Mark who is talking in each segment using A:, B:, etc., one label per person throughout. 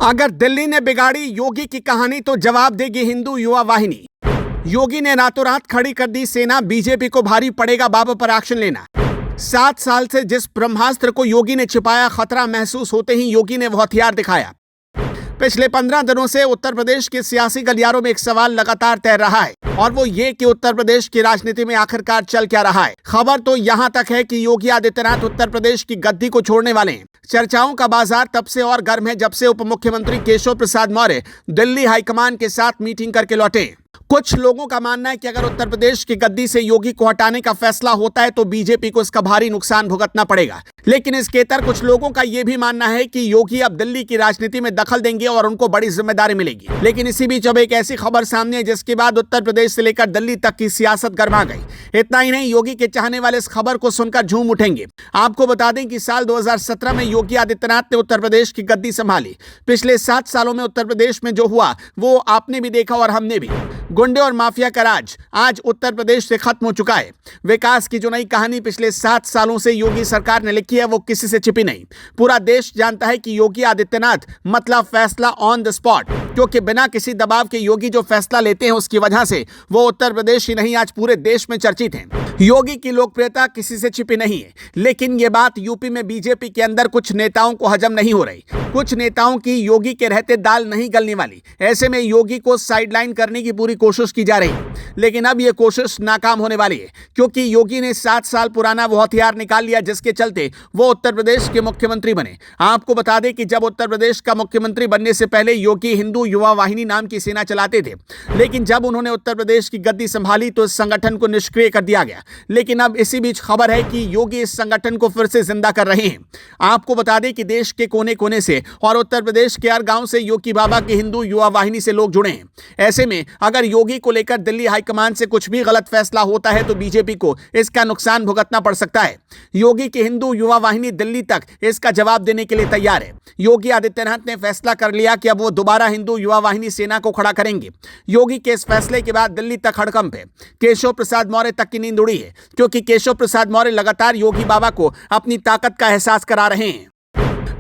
A: अगर दिल्ली ने बिगाड़ी योगी की कहानी तो जवाब देगी हिंदू युवा वाहिनी। योगी ने रातों रात खड़ी कर दी सेना, बीजेपी को भारी पड़ेगा बाबा पर एक्शन लेना। 7 साल से जिस ब्रह्मास्त्र को योगी ने छिपाया, खतरा महसूस होते ही योगी ने वो हथियार दिखाया। पिछले 15 दिनों से उत्तर प्रदेश के सियासी गलियारों में एक सवाल लगातार तैर रहा है और वो ये कि उत्तर प्रदेश की राजनीति में आखिरकार चल क्या रहा है। खबर तो यहां तक है कि योगी आदित्यनाथ उत्तर प्रदेश की गद्दी को छोड़ने वाले हैं। चर्चाओं का बाजार तब से और गर्म है जब से उप मुख्यमंत्री केशव प्रसाद मौर्य दिल्ली हाईकमान के साथ मीटिंग करके लौटे। कुछ लोगों का मानना है कि अगर उत्तर प्रदेश की गद्दी से योगी को हटाने का फैसला होता है तो बीजेपी को इसका भारी नुकसान भुगतना पड़ेगा। लेकिन इसकेतर कुछ लोगों का यह भी मानना है कि योगी अब दिल्ली की राजनीति में दखल देंगे और उनको बड़ी जिम्मेदारी मिलेगी। लेकिन इसी बीच अब एक ऐसी खबर सामने है जिसके बाद उत्तर प्रदेश से लेकर दिल्ली तक की सियासत गर्मा गई। इतना ही नहीं, योगी के चाहने वाले इस खबर को सुनकर झूम उठेंगे। आपको बता दें कि साल 2017 में योगी आदित्यनाथ ने उत्तर प्रदेश की गद्दी संभाली। पिछले 7 सालों में उत्तर प्रदेश में जो हुआ वो आपने भी देखा और हमने भी। गुंडे और माफिया का राज आज उत्तर प्रदेश से खत्म हो चुका है। विकास की जो नई कहानी पिछले 7 सालों से योगी सरकार ने लिखी है वो किसी से छिपी नहीं। पूरा देश जानता है कि योगी आदित्यनाथ मतलब फैसला ऑन द स्पॉट, क्योंकि बिना किसी दबाव के योगी जो फैसला लेते हैं उसकी वजह से वो उत्तर प्रदेश ही नहीं आज पूरे देश में चर्चित हैं। योगी की लोकप्रियता किसी से छिपी नहीं है, लेकिन ये बात यूपी में बीजेपी के अंदर कुछ नेताओं को हजम नहीं हो रही। कुछ नेताओं की योगी के रहते दाल नहीं गलने वाली। ऐसे में योगी को साइडलाइन करने की पूरी कोशिश की जा रही है, लेकिन अब यह कोशिश नाकाम होने वाली है, क्योंकि योगी ने 7 साल पुराना वो हथियार निकाल लिया जिसके चलते वो उत्तर प्रदेश के मुख्यमंत्री बने। आपको बता दें कि जब उत्तर प्रदेश का मुख्यमंत्री बनने से पहले योगी हिंदू युवा वाहिनी नाम की सेना चलाते थे, लेकिन जब उन्होंने उत्तर प्रदेश की गद्दी संभाली तो इस संगठन को निष्क्रिय कर दिया गया। लेकिन अब इसी बीच खबर है कि योगी इस संगठन को फिर से जिंदा कर रहे हैं। आपको बता दें कि देश के कोने कोने से और उत्तर प्रदेश के हर गांव से योगी बाबा की हिंदू युवा वाहिनी से लोग जुड़े हैं। ऐसे में अगर योगी को लेकर दिल्ली हाईकमान से कुछ भी गलत फैसला होता है तो बीजेपी को इसका नुकसान भुगतना पड़ सकता है। योगी की हिंदू युवा वाहिनी दिल्ली तक इसका जवाब देने के लिए तैयार है। योगी आदित्यनाथ ने फैसला कर लिया कि अब वो दोबारा हिंदू युवा वाहिनी सेना को खड़ा करेंगे। योगी के इस फैसले के बाद दिल्ली तक हड़कंप है। केशव प्रसाद मौर्य तक की नींद उड़ी है, क्योंकि केशव प्रसाद मौर्य लगातार योगी बाबा को अपनी ताकत का एहसास करा रहे हैं।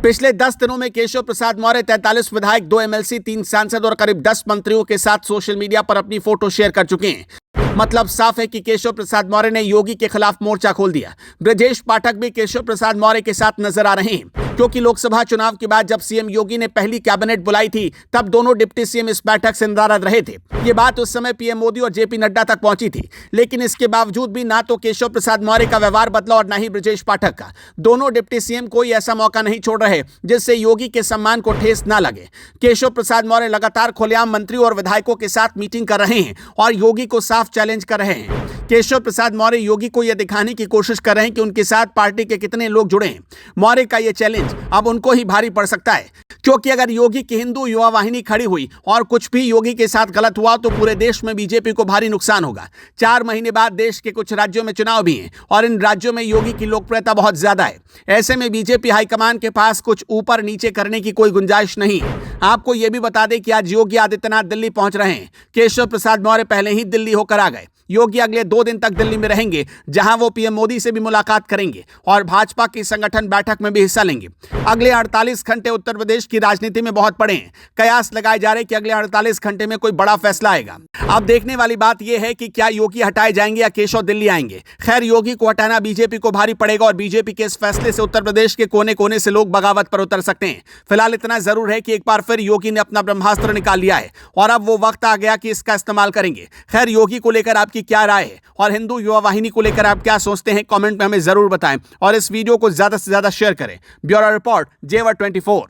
A: पिछले 10 दिनों में केशव प्रसाद मौर्य 43 विधायक, 2 एमएलसी, 3 सांसद और करीब 10 मंत्रियों के साथ सोशल मीडिया पर अपनी फोटो शेयर कर चुके हैं। मतलब साफ है कि केशव प्रसाद मौर्य ने योगी के खिलाफ मोर्चा खोल दिया। ब्रजेश पाठक भी केशव प्रसाद मौर्य के साथ नजर आ रहे हैं, क्योंकि लोकसभा चुनाव के बाद जब सीएम योगी ने पहली कैबिनेट बुलाई थी तब दोनों डिप्टी सीएम इस बैठक से नाराज रहे थे। ये बात उस समय पीएम मोदी और जेपी नड्डा तक पहुंची थी, लेकिन इसके बावजूद भी ना तो केशव प्रसाद मौर्य का व्यवहार बदला और ना ही ब्रजेश पाठक का। दोनों डिप्टी सीएम कोई ऐसा मौका नहीं छोड़ रहे जिससे योगी के सम्मान को ठेस ना लगे। केशव प्रसाद मौर्य लगातार खुलेआम मंत्री और विधायकों के साथ मीटिंग कर रहे हैं और योगी को साफ चैलेंज कर रहे हैं। केशव प्रसाद मौर्य योगी को यह दिखाने की कोशिश कर रहे हैं कि उनके साथ पार्टी के कितने लोग जुड़े हैं। मौर्य का यह चैलेंज अब उनको ही भारी पड़ सकता है, क्योंकि अगर योगी की हिंदू युवा वाहिनी खड़ी हुई और कुछ भी योगी के साथ गलत हुआ तो पूरे देश में बीजेपी को भारी नुकसान होगा। 4 महीने बाद देश के कुछ राज्यों में चुनाव भी हैं और इन राज्यों में योगी की लोकप्रियता बहुत ज्यादा है। ऐसे में बीजेपी हाईकमान के पास कुछ ऊपर नीचे करने की कोई गुंजाइश नहीं है। आपको यह भी बता दें कि आज योगी आदित्यनाथ दिल्ली पहुंच रहे हैं। केशव प्रसाद मौर्य पहले ही दिल्ली होकर आ गए। योगी अगले 2 दिन तक दिल्ली में रहेंगे, जहां वो पीएम मोदी से भी मुलाकात करेंगे और भाजपा की संगठन बैठक में भी हिस्सा लेंगे। अगले 48 घंटे उत्तर प्रदेश की राजनीति में बहुत पड़े हैं। कयास लगाए जा रहे कि अगले 48 घंटे में कोई बड़ा फैसला आएगा। अब देखने वाली बात यह है कि क्या योगी हटाए जाएंगे या केशव दिल्ली आएंगे। खैर, योगी को हटाना बीजेपी को भारी पड़ेगा और बीजेपी के इस फैसले से उत्तर प्रदेश के कोने कोने से लोग बगावत पर उतर सकते हैं। फिलहाल इतना जरूर है कि एक बार फिर योगी ने अपना ब्रह्मास्त्र निकाल लिया है और अब वो वक्त आ गया कि इसका इस्तेमाल करेंगे। खैर, योगी को लेकर आपकी क्या राय है और हिंदू युवा वाहिनी को लेकर आप क्या सोचते हैं, कमेंट में हमें जरूर बताएं और इस वीडियो को ज्यादा से ज्यादा शेयर करें। ब्यूरो रिपोर्ट, जेवर 24।